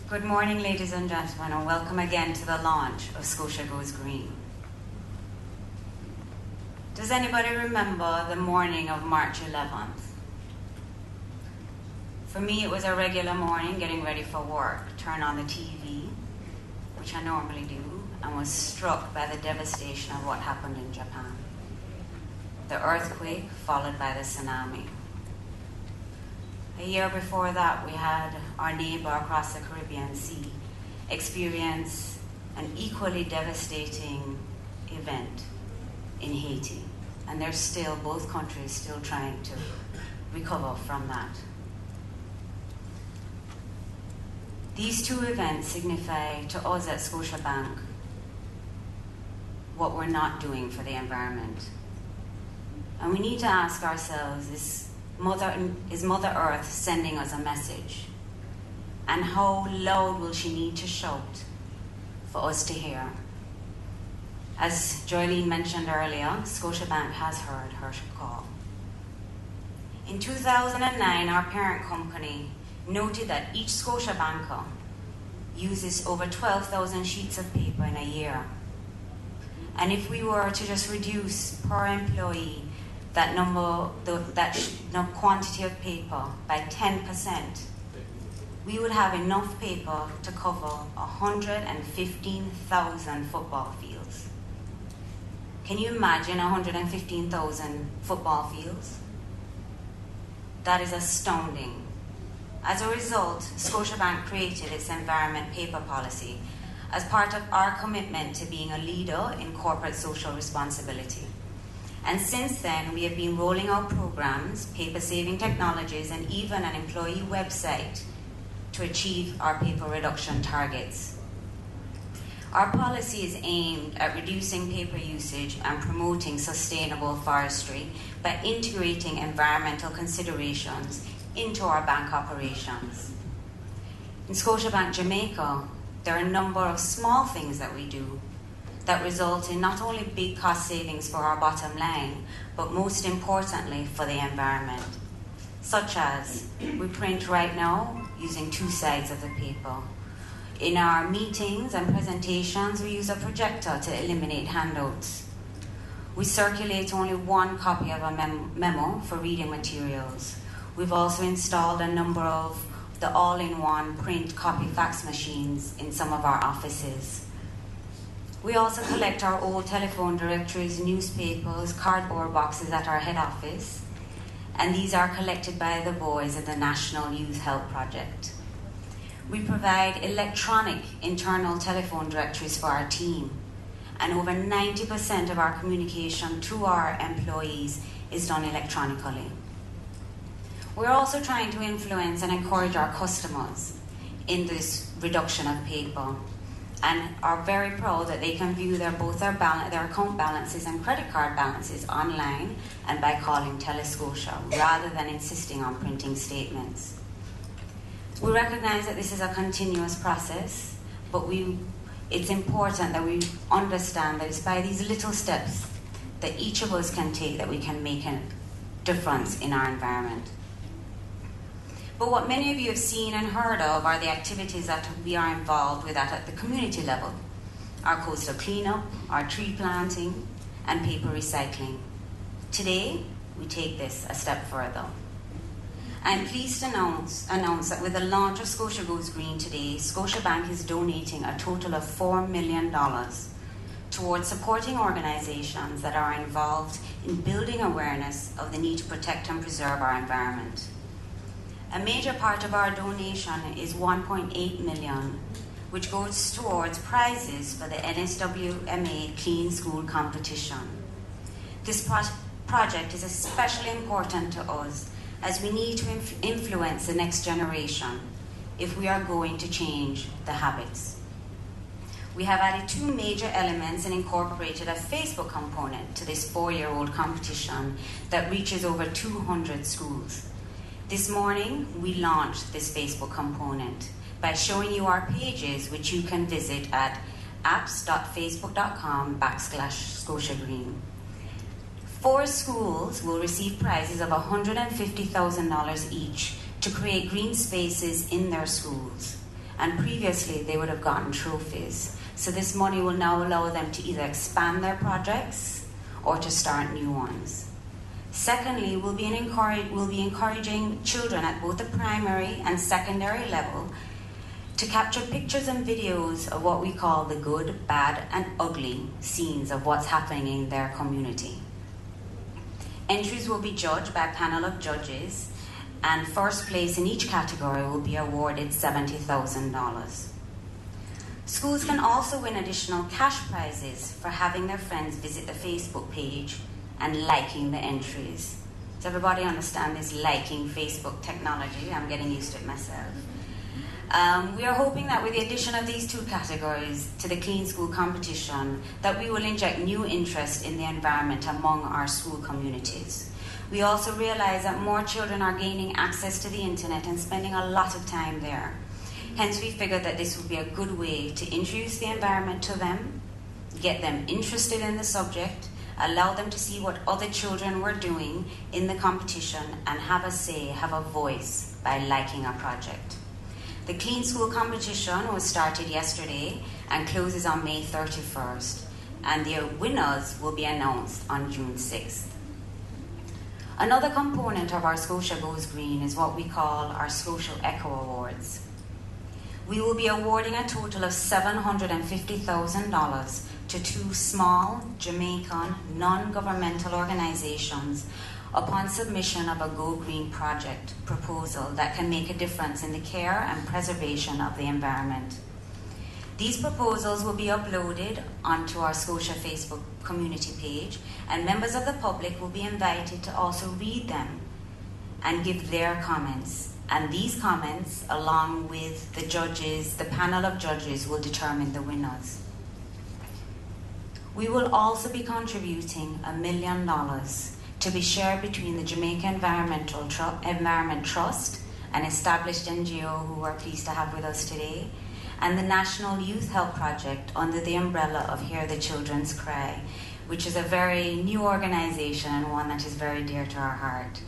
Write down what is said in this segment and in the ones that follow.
Good morning, ladies and gentlemen, and welcome again to the launch of Scotia Goes Green. Does anybody remember the morning of March 11th? For me, it was a regular morning, getting ready for work, turn on the TV, which I normally do, and was struck by the devastation of what happened in Japan. The earthquake followed by the tsunami. A year before that, we had our neighbor across the Caribbean Sea experience an equally devastating event in Haiti. And they're still, both countries, still trying to recover from that. These two events signify to us at Scotiabank what we're not doing for the environment. And we need to ask ourselves, is Mother Earth sending us a message? And how loud will she need to shout for us to hear? As Joylene mentioned earlier, Scotiabank has heard her call. In 2009, our parent company noted that each Scotiabanker uses over 12,000 sheets of paper in a year. And if we were to just reduce per employee that quantity of paper by 10%, we would have enough paper to cover 115,000 football fields. Can you imagine 115,000 football fields? That is astounding. As a result, Scotiabank created its environment paper policy as part of our commitment to being a leader in corporate social responsibility. And since then, we have been rolling out programs, paper-saving technologies, and even an employee website to achieve our paper reduction targets. Our policy is aimed at reducing paper usage and promoting sustainable forestry by integrating environmental considerations into our bank operations. In Scotiabank Jamaica, there are a number of small things that we do that result in not only big cost savings for our bottom line, but most importantly for the environment. Such as, we print right now using two sides of the paper. In our meetings and presentations, we use a projector to eliminate handouts. We circulate only one copy of a memo for reading materials. We've also installed a number of the all-in-one print copy fax machines in some of our offices. We also collect our old telephone directories, newspapers, cardboard boxes at our head office, and these are collected by the boys at the National Youth Help Project. We provide electronic internal telephone directories for our team, and over 90% of our communication to our employees is done electronically. We're also trying to influence and encourage our customers in this reduction of paper, and are very proud that they can view their account balances and credit card balances online and by calling Telescotia, rather than insisting on printing statements. We recognize that this is a continuous process, but it's important that we understand that it's by these little steps that each of us can take that we can make a difference in our environment. But what many of you have seen and heard of are the activities that we are involved with at the community level. Our coastal cleanup, our tree planting, and paper recycling. Today, we take this a step further. I'm pleased to announce that with the launch of Scotia Goes Green today, Scotiabank is donating a total of $4 million towards supporting organizations that are involved in building awareness of the need to protect and preserve our environment. A major part of our donation is $1.8 million, which goes towards prizes for the NSWMA Clean School Competition. This project is especially important to us as we need to influence the next generation if we are going to change the habits. We have added two major elements and incorporated a Facebook component to this 4-year-old competition that reaches over 200 schools. This morning, we launched this Facebook component by showing you our pages, which you can visit at apps.facebook.com/ScotiaGreen. 4 schools will receive prizes of $150,000 each to create green spaces in their schools. and previously they would have gotten trophies. So this money will now allow them to either expand their projects or to start new ones. Secondly, we'll be encouraging children at both the primary and secondary level to capture pictures and videos of what we call the good, bad, and ugly scenes of what's happening in their community. Entries will be judged by a panel of judges, and first place in each category will be awarded $70,000. Schools can also win additional cash prizes for having their friends visit the Facebook page and liking the entries. Does everybody understand this liking Facebook technology? I'm getting used to it myself. We are hoping that with the addition of these two categories to the Clean School competition, that we will inject new interest in the environment among our school communities. We also realize that more children are gaining access to the internet and spending a lot of time there. Hence, we figured that this would be a good way to introduce the environment to them, get them interested in the subject, allow them to see what other children were doing in the competition, and have a say, have a voice by liking a project. The Clean School competition was started yesterday and closes on May 31st, and the winners will be announced on June 6th. Another component of our Scotia Goes Green is what we call our Social Echo Awards. We will be awarding a total of $750,000 to two small Jamaican non-governmental organizations upon submission of a Go Green project proposal that can make a difference in the care and preservation of the environment. These proposals will be uploaded onto our Scotia Facebook community page, and members of the public will be invited to also read them and give their comments. And these comments, along with the judges, the panel of judges, will determine the winners. We will also be contributing $1 million to be shared between the Jamaica Environment Trust, an established NGO who we're pleased to have with us today, and the National Youth Help Project under the umbrella of Hear the Children's Cry, which is a very new organization and one that is very dear to our heart.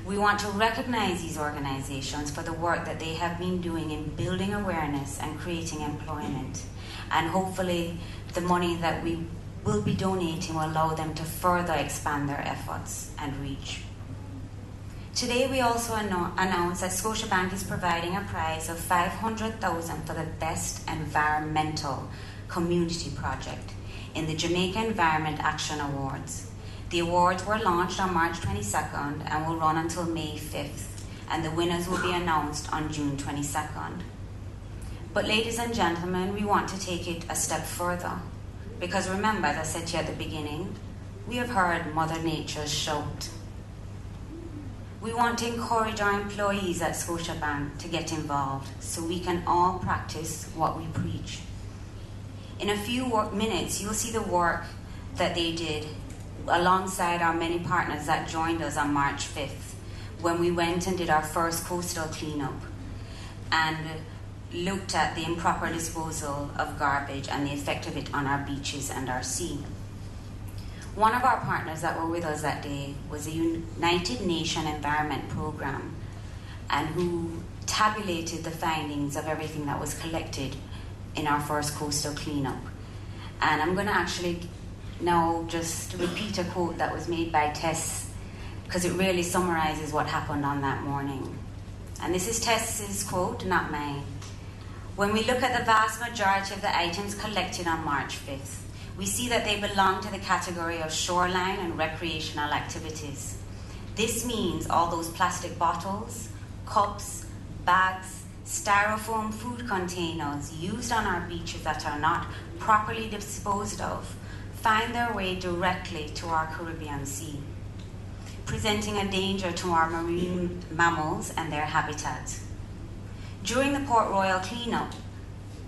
We want to recognize these organizations for the work that they have been doing in building awareness and creating employment. And hopefully the money that we will be donating will allow them to further expand their efforts and reach. Today we also announce that Scotiabank is providing a prize of $500,000 for the Best Environmental Community Project in the Jamaica Environment Action Awards. The awards were launched on March 22nd and will run until May 5th, and the winners will be announced on June 22nd. But ladies and gentlemen, we want to take it a step further, because remember, as I said to you at the beginning, we have heard Mother Nature's shout. We want to encourage our employees at Scotiabank to get involved so we can all practice what we preach. In a few minutes, you'll see the work that they did alongside our many partners that joined us on March 5th when we went and did our first coastal cleanup and looked at the improper disposal of garbage and the effect of it on our beaches and our sea. One of our partners that were with us that day was the United Nations Environment Program, and who tabulated the findings of everything that was collected in our first coastal cleanup. And I'm going to actually now just repeat a quote that was made by Tess, because it really summarizes what happened on that morning. And this is Tess's quote, not mine. When we look at the vast majority of the items collected on March 5th, we see that they belong to the category of shoreline and recreational activities. This means all those plastic bottles, cups, bags, styrofoam food containers used on our beaches that are not properly disposed of find their way directly to our Caribbean Sea, presenting a danger to our marine mammals and their habitat. During the Port Royal cleanup,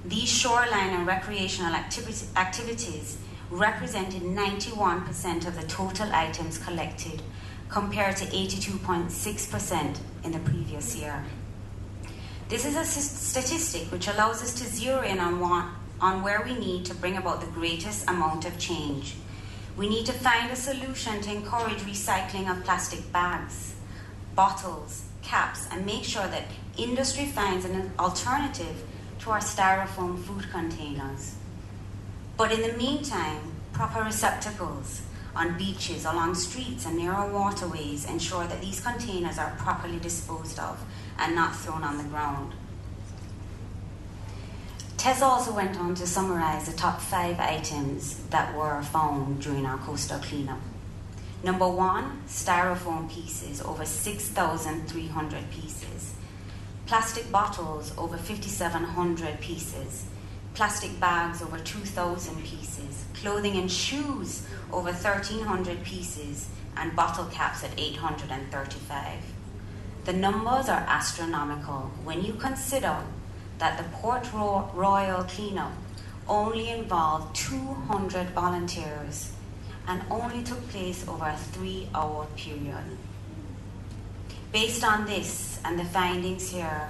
these shoreline and recreational activities represented 91% of the total items collected, compared to 82.6% in the previous year. This is a statistic which allows us to zero in on where we need to bring about the greatest amount of change. We need to find a solution to encourage recycling of plastic bags, bottles, caps, and make sure that industry finds an alternative to our styrofoam food containers. But in the meantime, proper receptacles on beaches, along streets, and near our waterways ensure that these containers are properly disposed of and not thrown on the ground. Tess also went on to summarize the top 5 items that were found during our coastal cleanup. Number 1, styrofoam pieces, over 6,300 pieces. Plastic bottles, over 5,700 pieces. Plastic bags, over 2,000 pieces. Clothing and shoes, over 1,300 pieces. And bottle caps at 835. The numbers are astronomical when you consider that the Port Royal cleanup only involved 200 volunteers and only took place over a 3-hour period. Based on this and the findings here,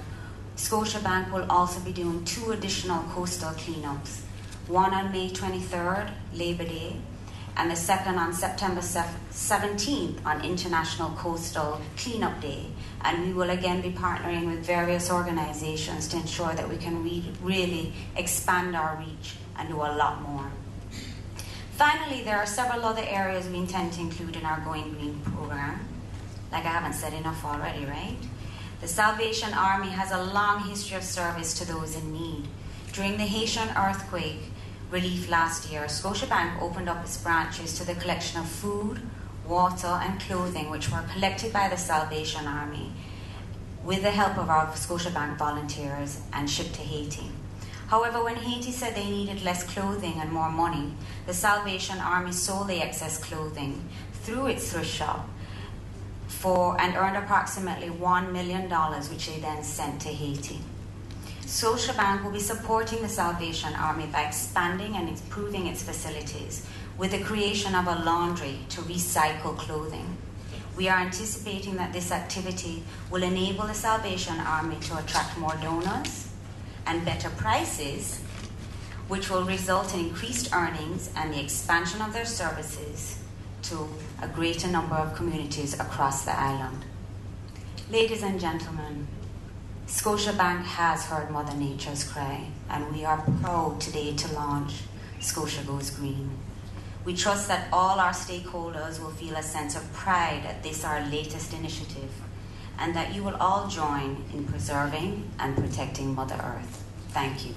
Scotiabank will also be doing 2 additional coastal cleanups, one on May 23rd, Labor Day, and the second on September 17th on International Coastal Cleanup Day. And we will again be partnering with various organizations to ensure that we can really expand our reach and do a lot more. Finally, there are several other areas we intend to include in our Going Green program. Like I haven't said enough already, right? The Salvation Army has a long history of service to those in need. During the Haitian earthquake relief last year, Scotiabank opened up its branches to the collection of food, water, and clothing, which were collected by the Salvation Army with the help of our Scotiabank volunteers and shipped to Haiti. However, when Haiti said they needed less clothing and more money, the Salvation Army sold the excess clothing through its thrift shop and earned approximately $1 million, which they then sent to Haiti. Scotiabank will be supporting the Salvation Army by expanding and improving its facilities with the creation of a laundry to recycle clothing. We are anticipating that this activity will enable the Salvation Army to attract more donors and better prices, which will result in increased earnings and the expansion of their services to a greater number of communities across the island. Ladies and gentlemen, Scotiabank has heard Mother Nature's cry, and we are proud today to launch Scotia Goes Green. We trust that all our stakeholders will feel a sense of pride at this, our latest initiative, and that you will all join in preserving and protecting Mother Earth. Thank you.